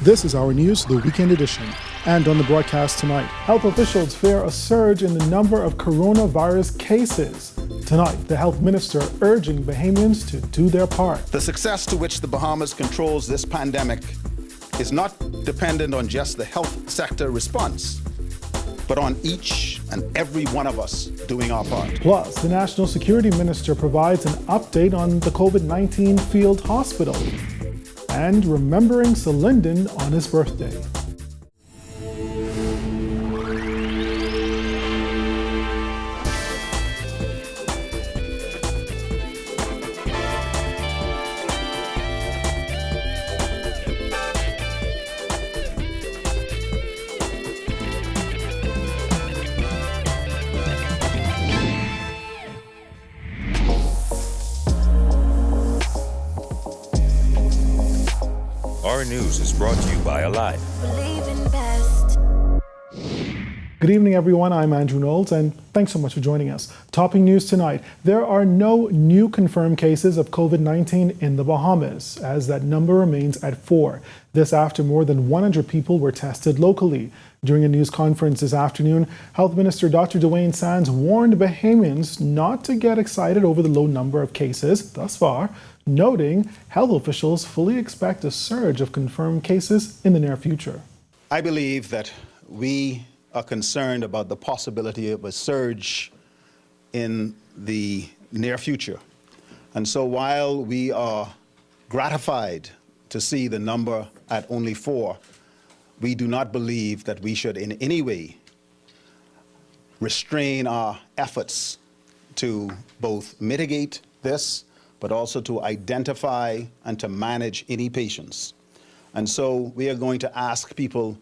This is our news, the weekend edition. And on the broadcast tonight, health officials fear a surge in the number of coronavirus cases. Tonight, the health minister urging Bahamians to do their part. The success to which the Bahamas controls this pandemic is not dependent on just the health sector response, but on each and every one of us doing our part. Plus, the National Security Minister provides an update on the COVID-19 field hospital and remembering Sol Lynden on his birthday. Our news is brought to you by Alive. Good evening, everyone. I'm Andrew Knowles, and thanks so much for joining us. Topping news tonight, there are no new confirmed cases of COVID-19 in the Bahamas, as that number remains at 4. This after more than 100 people were tested locally. During a news conference this afternoon, Health Minister Dr. Dwayne Sands warned Bahamians not to get excited over the low number of cases thus far, noting health officials fully expect a surge of confirmed cases in the near future. I believe that we are concerned about the possibility of a surge in the near future. And so while we are gratified to see the number at only 4, we do not believe that we should in any way restrain our efforts to both mitigate this, but also to identify and to manage any patients. And so we are going to ask people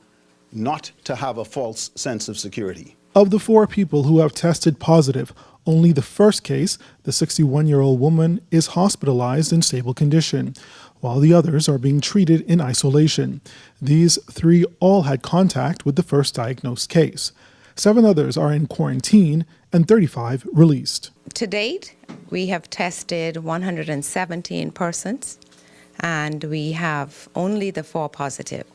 not to have a false sense of security. Of the 4 people who have tested positive, only the first case, the 61-year-old woman, is hospitalized in stable condition, while the others are being treated in isolation. These 3 all had contact with the first diagnosed case. 7 others are in quarantine and 35 released. To date, we have tested 117 persons, and we have only the 4 positive.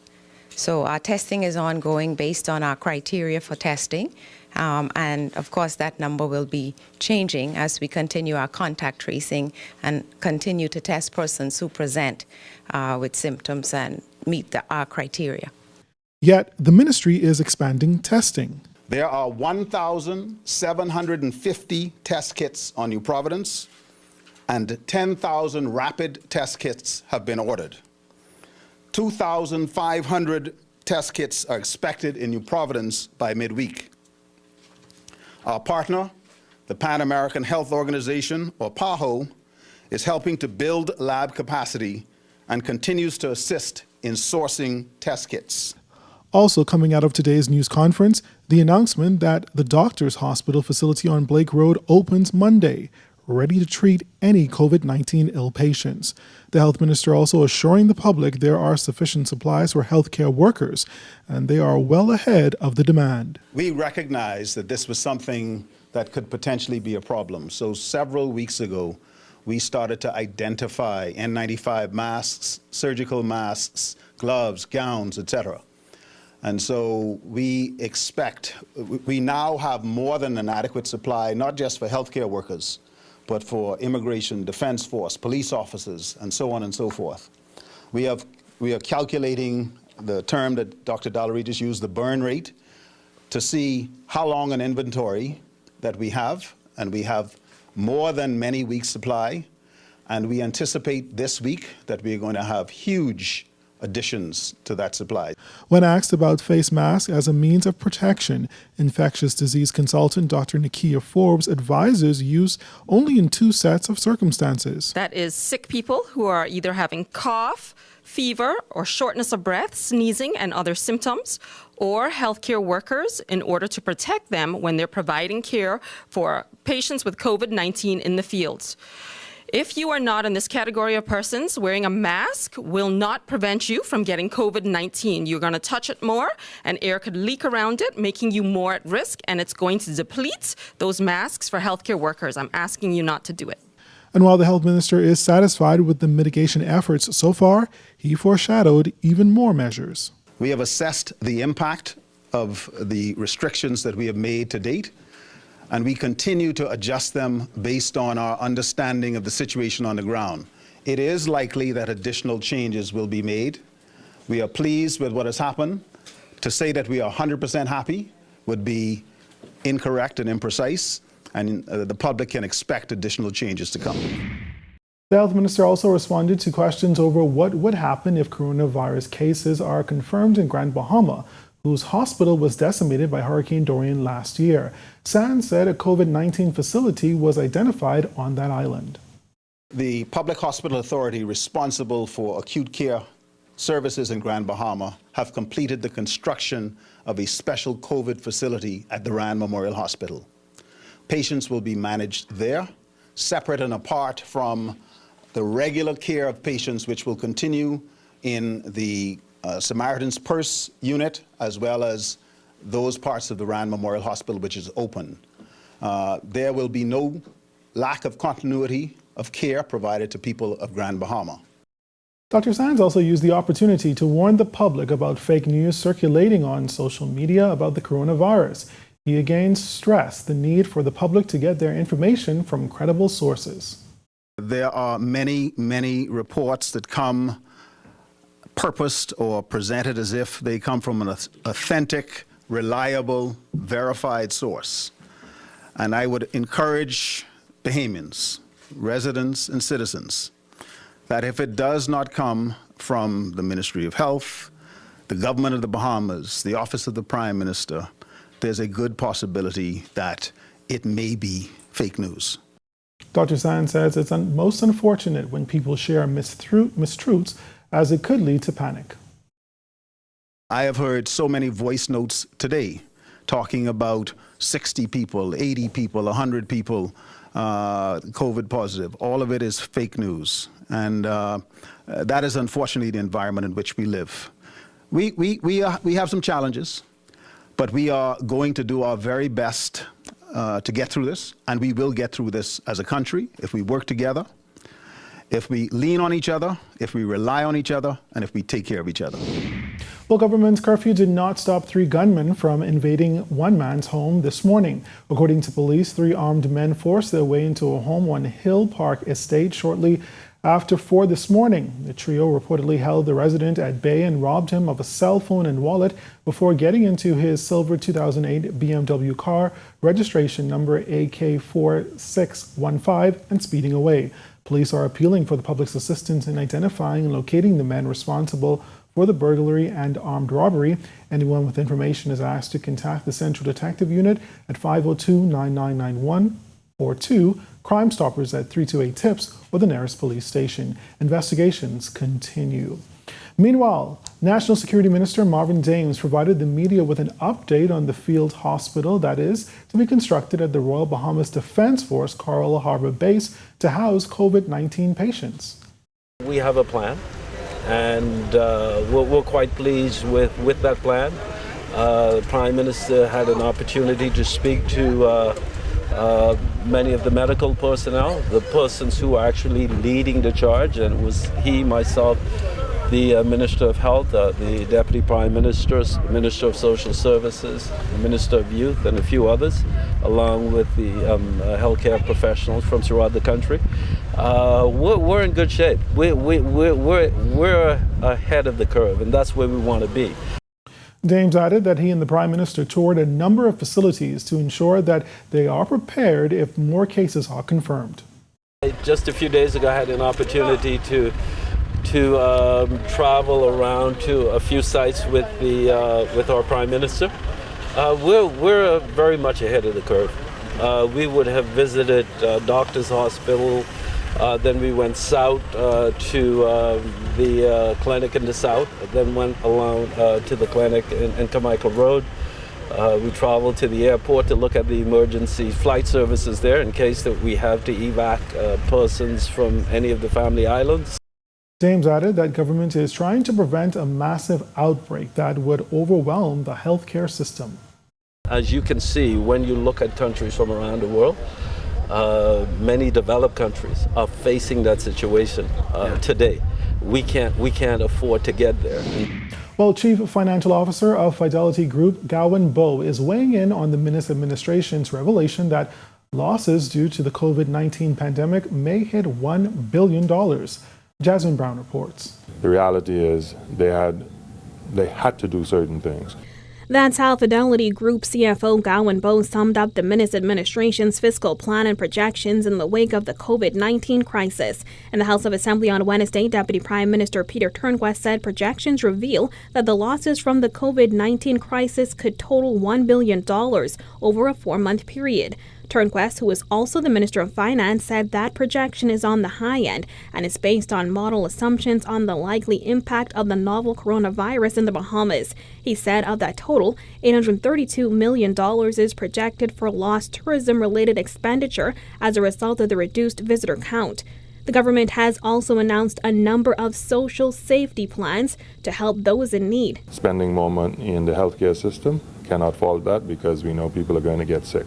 So our testing is ongoing based on our criteria for testing. And of course, that number will be changing as we continue our contact tracing and continue to test persons who present with symptoms and meet our criteria. Yet, the ministry is expanding testing. There are 1,750 test kits on New Providence, and 10,000 rapid test kits have been ordered. 2,500 test kits are expected in New Providence by midweek. Our partner, the Pan American Health Organization, or PAHO, is helping to build lab capacity and continues to assist in sourcing test kits. Also coming out of today's news conference, the announcement that the Doctors Hospital facility on Blake Road opens Monday, ready to treat any COVID-19 ill patients. The health minister also assuring the public there are sufficient supplies for healthcare workers, and they are well ahead of the demand. We recognize that this was something that could potentially be a problem. So several weeks ago, we started to identify N95 masks, surgical masks, gloves, gowns, etc. And so we now have more than an adequate supply, not just for healthcare workers, but for immigration, defense force, police officers, and so on and so forth. We are calculating the term that Dr. Dallery just used, the burn rate, to see how long an inventory that we have, and we have more than many weeks' supply, and we anticipate this week that we are going to have huge additions to that supply. When asked about face masks as a means of protection, infectious disease consultant Dr. Nakia Forbes advises use only in 2 sets of circumstances. That is sick people who are either having cough, fever, or shortness of breath, sneezing, and other symptoms, or healthcare workers in order to protect them when they're providing care for patients with COVID-19 in the fields. If you are not in this category of persons, wearing a mask will not prevent you from getting COVID-19. You're going to touch it more, and air could leak around it, making you more at risk, and it's going to deplete those masks for healthcare workers. I'm asking you not to do it. And while the health minister is satisfied with the mitigation efforts so far, he foreshadowed even more measures. We have assessed the impact of the restrictions that we have made to date, and we continue to adjust them based on our understanding of the situation on the ground. It is likely that additional changes will be made. We are pleased with what has happened. To say that we are 100% happy would be incorrect and imprecise, and the public can expect additional changes to come. The health minister also responded to questions over what would happen if coronavirus cases are confirmed in Grand Bahama, whose hospital was decimated by Hurricane Dorian last year. Sands said a COVID-19 facility was identified on that island. The Public Hospital Authority responsible for acute care services in Grand Bahama have completed the construction of a special COVID facility at the Rand Memorial Hospital. Patients will be managed there, separate and apart from the regular care of patients, which will continue in the Samaritan's Purse unit, as well as those parts of the Rand Memorial Hospital which is open. There will be no lack of continuity of care provided to people of Grand Bahama. Dr. Sands also used the opportunity to warn the public about fake news circulating on social media about the coronavirus. He again stressed the need for the public to get their information from credible sources. There are many, many reports that come purposed or presented as if they come from an authentic, reliable, verified source. And I would encourage Bahamians, residents and citizens, that if it does not come from the Ministry of Health, the government of the Bahamas, the Office of the Prime Minister, there's a good possibility that it may be fake news. Dr. Sands says it's most unfortunate when people share mistruths, as it could lead to panic. I have heard so many voice notes today talking about 60 people, 80 people, 100 people COVID positive. All of it is fake news. And that is unfortunately the environment in which we live. We have some challenges, but we are going to do our very best to get through this, and we will get through this as a country if we work together, if we lean on each other, if we rely on each other, and if we take care of each other. Well, government's curfew did not stop 3 gunmen from invading one man's home this morning. According to police, 3 armed men forced their way into a home on Hill Park Estate shortly after 4 this morning. The trio reportedly held the resident at bay and robbed him of a cell phone and wallet before getting into his silver 2008 BMW car, registration number AK4615, and speeding away. Police are appealing for the public's assistance in identifying and locating the men responsible for the burglary and armed robbery. Anyone with information is asked to contact the Central Detective Unit at 502-9991 or 2 Crime Stoppers at 328-TIPS or the nearest police station. Investigations continue. Meanwhile, National Security Minister Marvin Dames provided the media with an update on the field hospital that is to be constructed at the Royal Bahamas Defense Force Coral Harbor Base to house COVID-19 patients. We have a plan, and we're quite pleased with that plan. The Prime Minister had an opportunity to speak to many of the medical personnel, the persons who are actually leading the charge, and it was he, myself, the Minister of Health, the Deputy Prime Minister, Minister of Social Services, the Minister of Youth, and a few others, along with the healthcare professionals from throughout the country. We're in good shape. We're ahead of the curve, and that's where we want to be. Dames added that he and the Prime Minister toured a number of facilities to ensure that they are prepared if more cases are confirmed. Just a few days ago, I had an opportunity to travel around to a few sites with our Prime Minister. We're very much ahead of the curve. We would have visited Doctors Hospital, then we went south to the clinic in the south, then went along to the clinic in Carmichael Road. We traveled to the airport to look at the emergency flight services there in case that we have to evac persons from any of the family islands. Dames added that government is trying to prevent a massive outbreak that would overwhelm the healthcare system. As you can see, when you look at countries from around the world, many developed countries are facing that situation today. We can't afford to get there. Well, Chief Financial Officer of Fidelity Group, Gowan Bowe, is weighing in on the Minnis administration's revelation that losses due to the COVID-19 pandemic may hit $1 billion. Jasmine Brown reports. The reality is they had to do certain things. That's how Fidelity Group CFO Gowan Bowe summed up the Minnis administration's fiscal plan and projections in the wake of the COVID-19 crisis. In the House of Assembly on Wednesday, Deputy Prime Minister Peter Turnquest said projections reveal that the losses from the COVID-19 crisis could total $1 billion over a 4-month period. Turnquest, who is also the Minister of Finance, said that projection is on the high end and is based on model assumptions on the likely impact of the novel coronavirus in the Bahamas. He said of that total, $832 million is projected for lost tourism-related expenditure as a result of the reduced visitor count. The government has also announced a number of social safety plans to help those in need. Spending more money in the healthcare system, cannot fault that because we know people are going to get sick.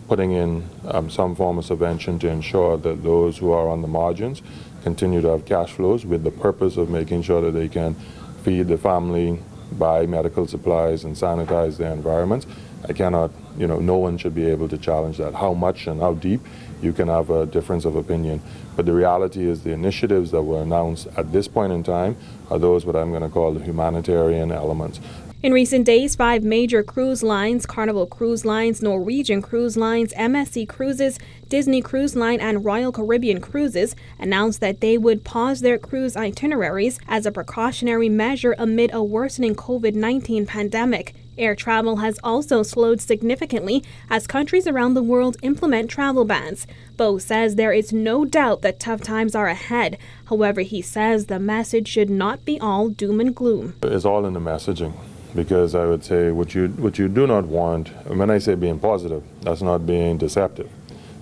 Putting in some form of subvention to ensure that those who are on the margins continue to have cash flows with the purpose of making sure that they can feed the family, buy medical supplies and sanitize their environments. I cannot, no one should be able to challenge that. How much and how deep, you can have a difference of opinion. But the reality is the initiatives that were announced at this point in time are those what I'm going to call the humanitarian elements. In recent days, 5 major cruise lines, Carnival Cruise Lines, Norwegian Cruise Lines, MSC Cruises, Disney Cruise Line, and Royal Caribbean Cruises announced that they would pause their cruise itineraries as a precautionary measure amid a worsening COVID-19 pandemic. Air travel has also slowed significantly as countries around the world implement travel bans. Bowe says there is no doubt that tough times are ahead. However, he says the message should not be all doom and gloom. It's all in the messaging. Because I would say what you do not want, when I say being positive, that's not being deceptive.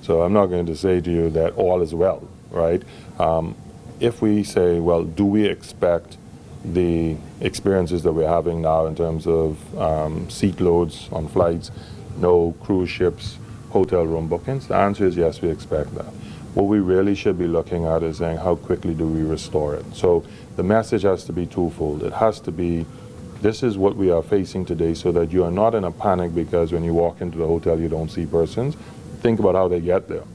So I'm not going to say to you that all is well, right? If we say, well, do we expect the experiences that we're having now in terms of seat loads on flights, no cruise ships, hotel room bookings? The answer is yes, we expect that. What we really should be looking at is saying how quickly do we restore it? So the message has to be twofold. It has to be, this is what we are facing today, so that you are not in a panic because when you walk into the hotel you don't see persons. Think about how they get there.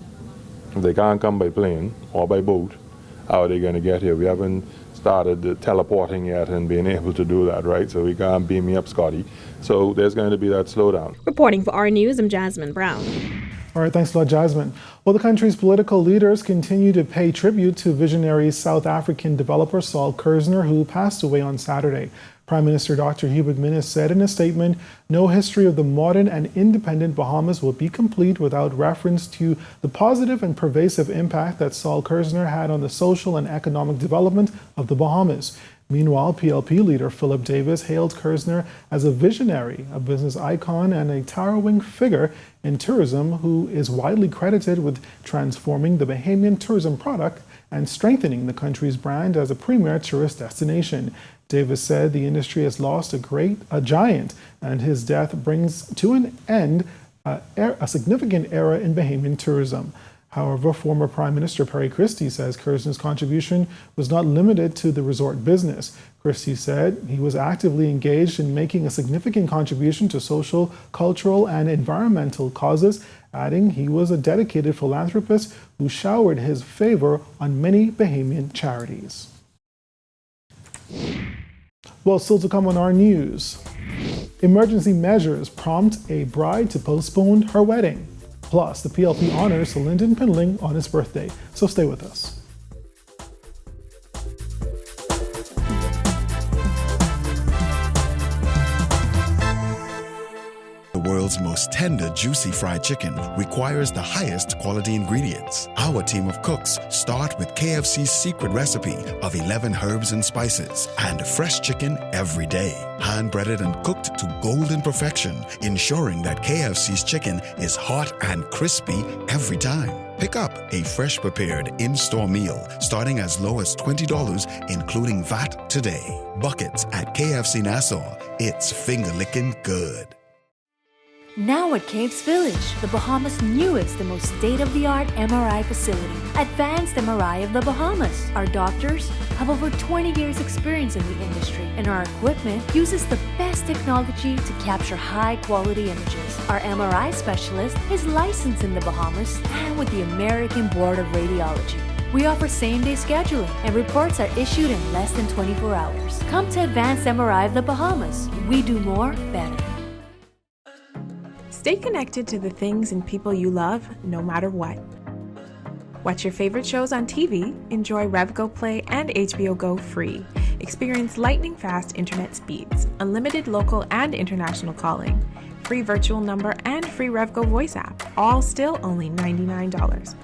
If they can't come by plane or by boat, how are they going to get here? We haven't started teleporting yet and being able to do that, right? So we can't beam me up, Scotty. So there's going to be that slowdown. Reporting for R News, I'm Jasmine Brown. All right, thanks a lot, Jasmine. Well, the country's political leaders continue to pay tribute to visionary South African developer Sol Kerzner, who passed away on Saturday. Prime Minister Dr. Hubert Minnis said in a statement, no history of the modern and independent Bahamas will be complete without reference to the positive and pervasive impact that Sol Kerzner had on the social and economic development of the Bahamas. Meanwhile, PLP leader Philip Davis hailed Kerzner as a visionary, a business icon, and a towering figure in tourism who is widely credited with transforming the Bahamian tourism product and strengthening the country's brand as a premier tourist destination. Davis said the industry has lost a giant, and his death brings to an end a significant era in Bahamian tourism. However, former Prime Minister Perry Christie says Kerzner's contribution was not limited to the resort business. Christie said he was actively engaged in making a significant contribution to social, cultural, and environmental causes, adding he was a dedicated philanthropist who showered his favor on many Bahamian charities. Well, still to come on our news. Emergency measures prompt a bride to postpone her wedding. Plus, the PLP honors Lynden Pindling on his birthday. So stay with us. The world's most tender, juicy fried chicken requires the highest quality ingredients. Our team of cooks start with KFC's secret recipe of 11 herbs and spices and fresh chicken every day. Hand-breaded and cooked to golden perfection, ensuring that KFC's chicken is hot and crispy every time. Pick up a fresh prepared in-store meal starting as low as $20, including VAT today. Buckets at KFC Nassau. It's finger-licking good. Now at Capes Village, the Bahamas' newest and most state-of-the-art MRI facility, Advanced MRI of the Bahamas. Our doctors have over 20 years experience in the industry, and our equipment uses the best technology to capture high-quality images. Our MRI specialist is licensed in the Bahamas and with the American Board of Radiology. We offer same-day scheduling, and reports are issued in less than 24 hours. Come to Advanced MRI of the Bahamas. We do more better. Stay connected to the things and people you love, no matter what. Watch your favorite shows on TV, enjoy RevGo Play and HBO Go free. Experience lightning-fast internet speeds, unlimited local and international calling, free virtual number and free RevGo voice app, all still only $99.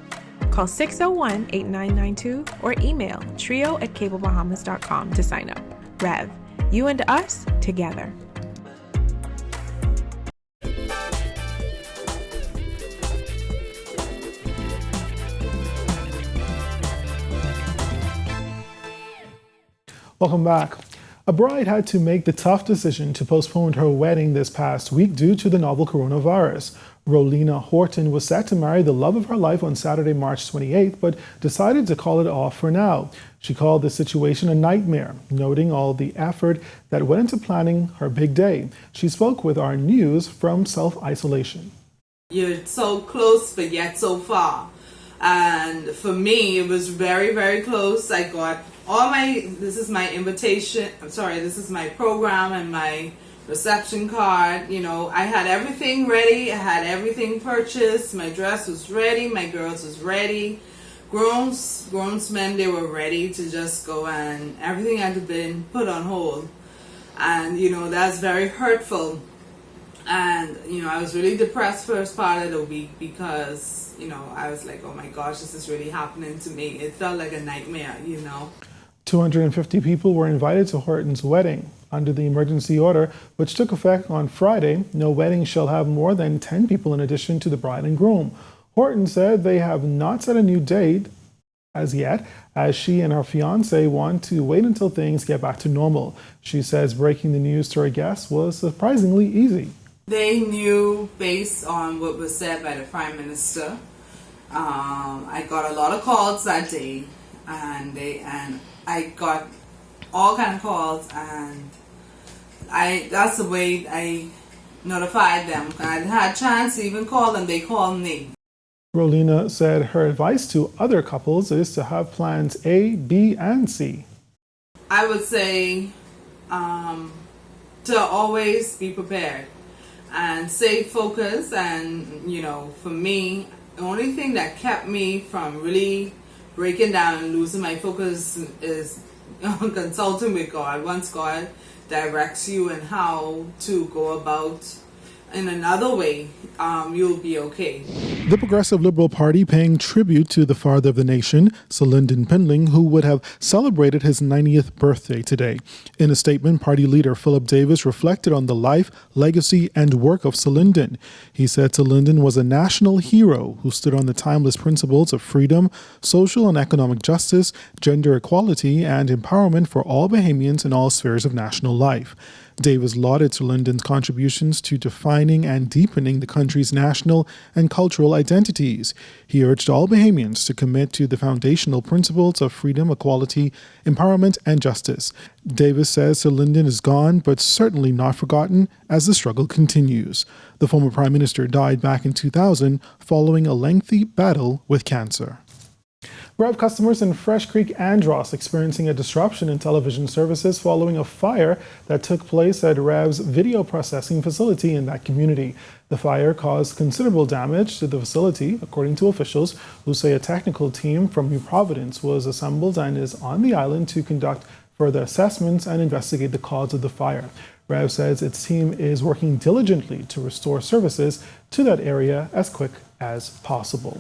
Call 601-8992 or email trio@cablebahamas.com to sign up. Rev, you and us, together. Welcome back. A bride had to make the tough decision to postpone her wedding this past week due to the novel coronavirus. Rolina Horton was set to marry the love of her life on Saturday, March 28th, but decided to call it off for now. She called the situation a nightmare, noting all the effort that went into planning her big day. She spoke with our news from self-isolation. You're so close, but yet so far. And for me, it was very, very close. I got this is my invitation, this is my program and my reception card. You know, I had everything ready, I had everything purchased, my dress was ready, my girls was ready, groomsmen, they were ready to just go, and everything had been put on hold. And, you know, that's very hurtful. And, you know, I was really depressed first part of the week because, you know, I was like, oh my gosh, this is really happening to me. It felt like a nightmare, you know. 250 people were invited to Horton's wedding. Under the emergency order, which took effect on Friday, no wedding shall have more than 10 people in addition to the bride and groom. Horton said they have not set a new date as yet, as she and her fiancé want to wait until things get back to normal. She says breaking the news to her guests was surprisingly easy. They knew based on what was said by the Prime Minister. I got a lot of calls that day, and I got all kind of calls, and that's the way I notified them. I had a chance to even call them, they called me. Rolina said her advice to other couples is to have plans A, B, and C. I would say to always be prepared and stay focused. And, you know, for me, the only thing that kept me from really breaking down and losing my focus is consulting with God. Once God directs you and how to go about in another way, you'll be okay. The Progressive Liberal Party paying tribute to the father of the nation, Lynden Pindling, who would have celebrated his 90th birthday today. In a statement, party leader Philip Davis reflected on the life, legacy, and work of Lynden. He said Lynden was a national hero who stood on the timeless principles of freedom, social and economic justice, gender equality, and empowerment for all Bahamians in all spheres of national life. Davis lauded Lynden's contributions to defining and deepening the country's national and cultural identities. He urged all Bahamians to commit to the foundational principles of freedom, equality, empowerment, and justice. Davis says Lynden is gone, but certainly not forgotten as the struggle continues. The former Prime Minister died back in 2000 following a lengthy battle with cancer. Rev customers in Fresh Creek Andros experiencing a disruption in television services following a fire that took place at Rev's video processing facility in that community. The fire caused considerable damage to the facility, according to officials who say a technical team from New Providence was assembled and is on the island to conduct further assessments and investigate the cause of the fire. Rev says its team is working diligently to restore services to that area as quick as possible.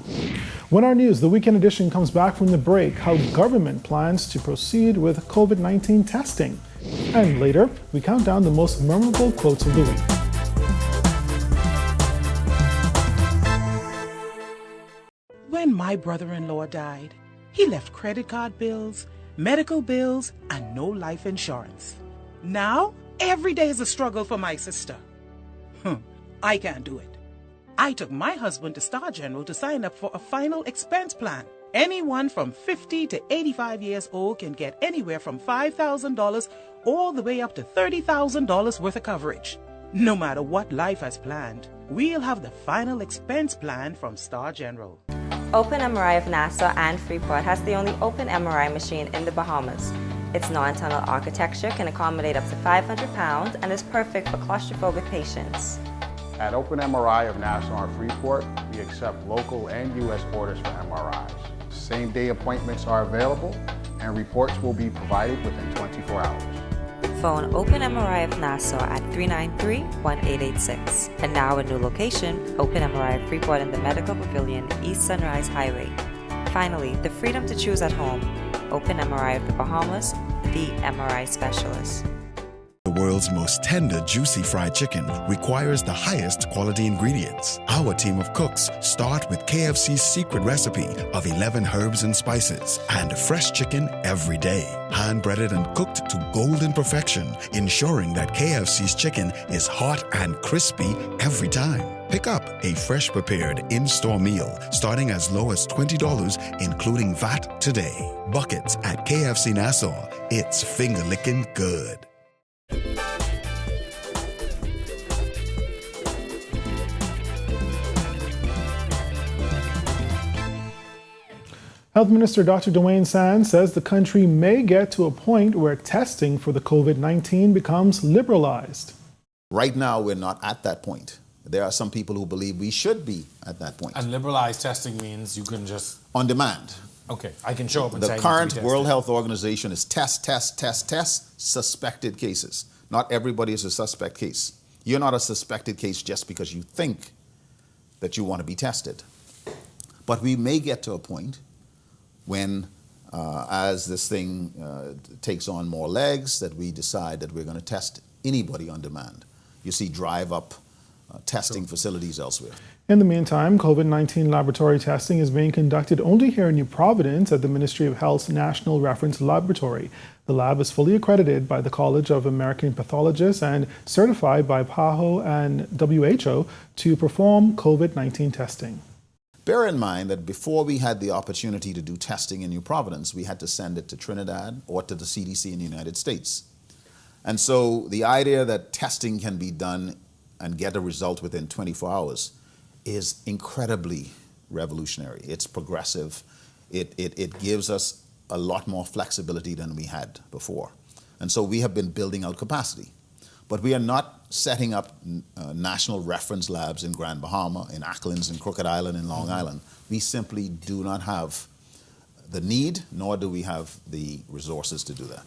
When our news, the weekend edition, comes back from the break, how government plans to proceed with COVID-19 testing. And later, we count down the most memorable quotes of the week. When my brother-in-law died, he left credit card bills, medical bills, and no life insurance. Now, every day is a struggle for my sister. I can't do it. I took my husband to Star General to sign up for a final expense plan. Anyone from 50 to 85 years old can get anywhere from $5,000 all the way up to $30,000 worth of coverage. No matter what life has planned, we'll have the final expense plan from Star General. Open MRI of Nassau and Freeport has the only open MRI machine in the Bahamas. Its non-tunnel architecture can accommodate up to 500 pounds and is perfect for claustrophobic patients. At Open MRI of Nassau and Freeport, we accept local and U.S. orders for MRIs. Same-day appointments are available, and reports will be provided within 24 hours. Phone Open MRI of Nassau at 393-1886. And now a new location, Open MRI of Freeport in the Medical Pavilion, East Sunrise Highway. Finally, the freedom to choose at home. Open MRI of the Bahamas, the MRI specialist. The world's most tender, juicy fried chicken requires the highest quality ingredients. Our team of cooks start with KFC's secret recipe of 11 herbs and spices and fresh chicken every day. Hand-breaded and cooked to golden perfection, ensuring that KFC's chicken is hot and crispy every time. Pick up a fresh prepared in-store meal starting as low as $20, including VAT today. Buckets at KFC Nassau. It's finger-licking good. Health Minister Dr. Dwayne Sands says the country may get to a point where testing for the COVID-19 becomes liberalized. Right now, we're not at that point. There are some people who believe we should be at that point. And liberalized testing means you can just... On demand. Okay, I can show up and say... The current World Health Organization is test, suspected cases. Not everybody is a suspect case. You're not a suspected case just because you think that you want to be tested. But we may get to a point when, as this thing takes on more legs, that we decide that we're going to test anybody on demand. You see drive-up testing facilities elsewhere. In the meantime, COVID-19 laboratory testing is being conducted only here in New Providence at the Ministry of Health's National Reference Laboratory. The lab is fully accredited by the College of American Pathologists and certified by PAHO and WHO to perform COVID-19 testing. Bear in mind that before we had the opportunity to do testing in New Providence, we had to send it to Trinidad or to the CDC in the United States. And so the idea that testing can be done and get a result within 24 hours is incredibly revolutionary. It's progressive. It gives us a lot more flexibility than we had before. And so we have been building out capacity. But we are not setting up national reference labs in Grand Bahama, in Acklands, in Crooked Island, in Long Island. We simply do not have the need, nor do we have the resources to do that.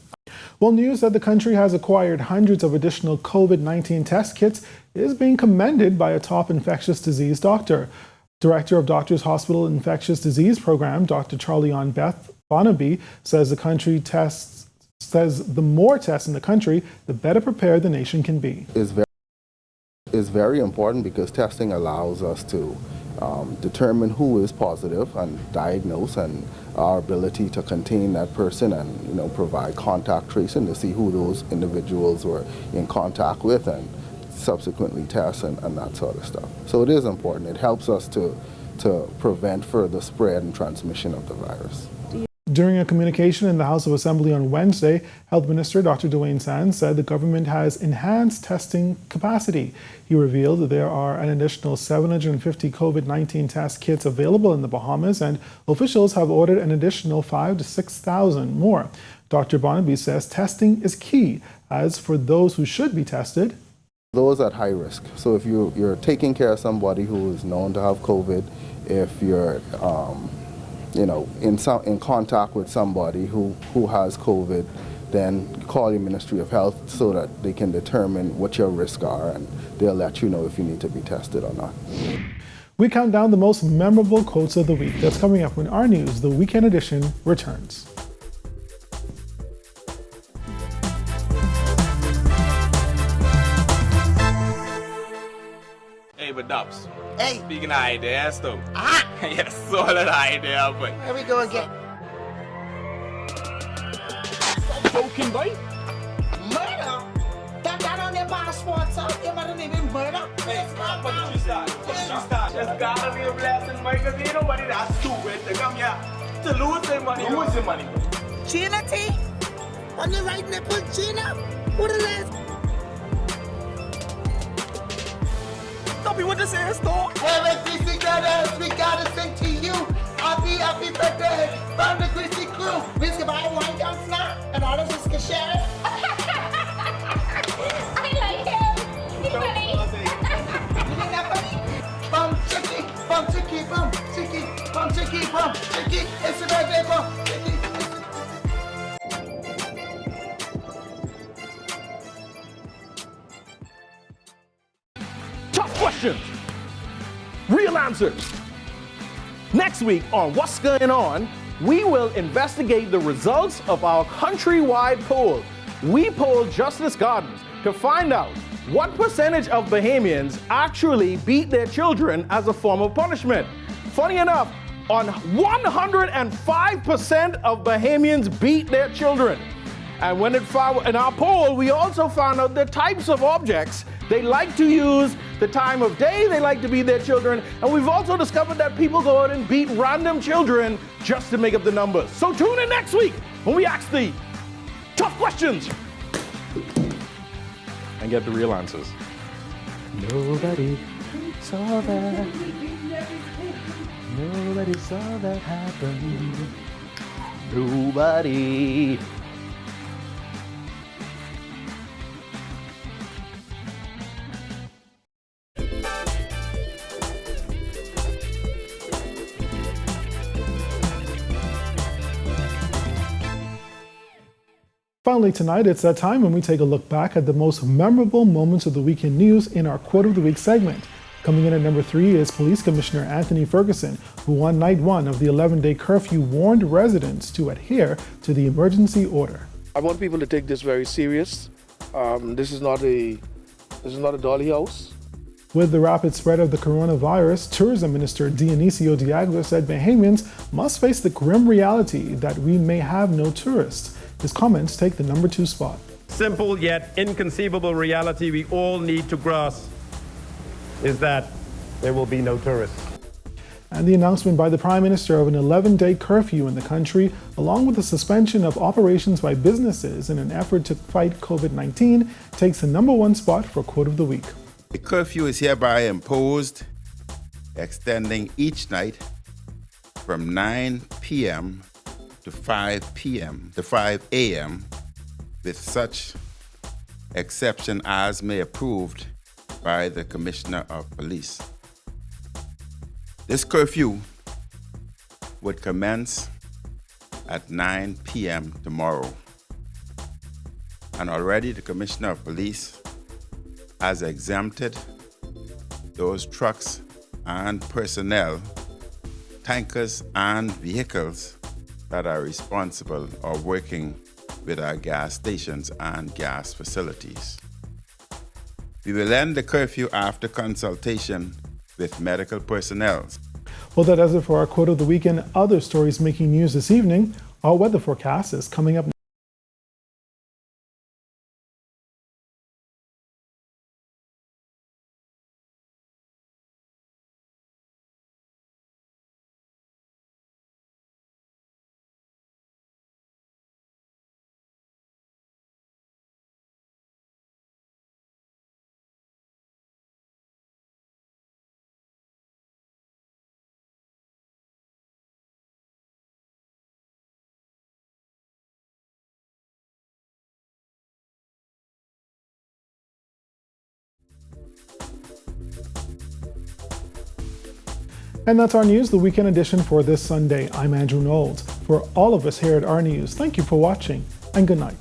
Well, news that the country has acquired hundreds of additional COVID-19 test kits is being commended by a top infectious disease doctor. Director of Doctors Hospital Infectious Disease Program, Dr. Charlie-Ann Beth Bonnaby, says the more tests in the country, the better prepared the nation can be. It's very important because testing allows us to determine who is positive and diagnose, and our ability to contain that person and provide contact tracing to see who those individuals were in contact with and subsequently test and that sort of stuff. So it is important. It helps us to prevent further spread and transmission of the virus. During a communication in the House of Assembly on Wednesday, Health Minister Dr. Dwayne Sands said the government has enhanced testing capacity. He revealed that there are an additional 750 COVID-19 test kits available in the Bahamas, and officials have ordered an additional 5,000 to 6,000 more. Dr. Bonnaby says testing is key. As for those who should be tested, those at high risk. So if you're taking care of somebody who is known to have COVID, if you're in contact with somebody who has COVID, then call your Ministry of Health so that they can determine what your risks are, and they'll let you know if you need to be tested or not. we count down the most memorable quotes of the week. That's coming up when our news, the Weekend Edition, returns. Hey, but Dubs. Hey. Speaking of ideas, though. Ah! Yeah, solid idea, but. Here we go again. Joking, boy. Murder? That on their passport, so you wasn't even murder. Hey, what did you start? What did you start? There's gotta be a blessing, Mike, because ain't nobody that stupid to come here to lose their money. Lose your money. Gina T? On your right nipple, Gina? What the last? Don't be what this is, though. Hey, Chrissy brothers, we gotta sing to you. Happy birthday from the Chrissy crew. We can buy one down snap and all of us can share it. I like him. He's funny. You think that funny? Bum chicky, bum chicky, bum chicky, bum chicky, bum chicky. It's a birthday, bum chicky. Tough questions, real answers. Next week on What's Going On, we will investigate the results of our countrywide poll. We polled Justice Gardens to find out what percentage of Bahamians actually beat their children as a form of punishment. Funny enough, on 105% of Bahamians beat their children. And when in our poll, we also found out the types of objects they like to use, the time of day they like to beat their children, and we've also discovered that people go out and beat random children just to make up the numbers. So tune in next week when we ask the tough questions and get the real answers. Nobody saw that. Nobody saw that happen. Nobody. Finally tonight, it's that time when we take a look back at the most memorable moments of the week in news in our Quote of the Week segment. Coming in at number 3 is Police Commissioner Anthony Ferguson, who on night 1 of the 11-day curfew warned residents to adhere to the emergency order. I want people to take this very serious. This is not a dolly house. With the rapid spread of the coronavirus, Tourism Minister Dionisio Diaglo said Bahamians must face the grim reality that we may have no tourists. His comments take the number 2 spot. Simple yet inconceivable reality we all need to grasp is that there will be no tourists. And the announcement by the Prime Minister of an 11-day curfew in the country, along with the suspension of operations by businesses in an effort to fight COVID-19, takes the number 1 spot for Quote of the Week. The curfew is hereby imposed, extending each night from 9 p.m. to 5 p.m. to 5 a.m. with such exception as may approved by the Commissioner of Police. This curfew would commence at 9 p.m. tomorrow. And already the Commissioner of Police has exempted those trucks and personnel, tankers and vehicles that are responsible or working with our gas stations and gas facilities. We will end the curfew after consultation with medical personnel. Well, that does it for our Quote of the Week and other stories making news this evening. Our weather forecast is coming up. And that's our news, the weekend edition for this Sunday. I'm Andrew Knowles. For all of us here at our News, thank you for watching and good night.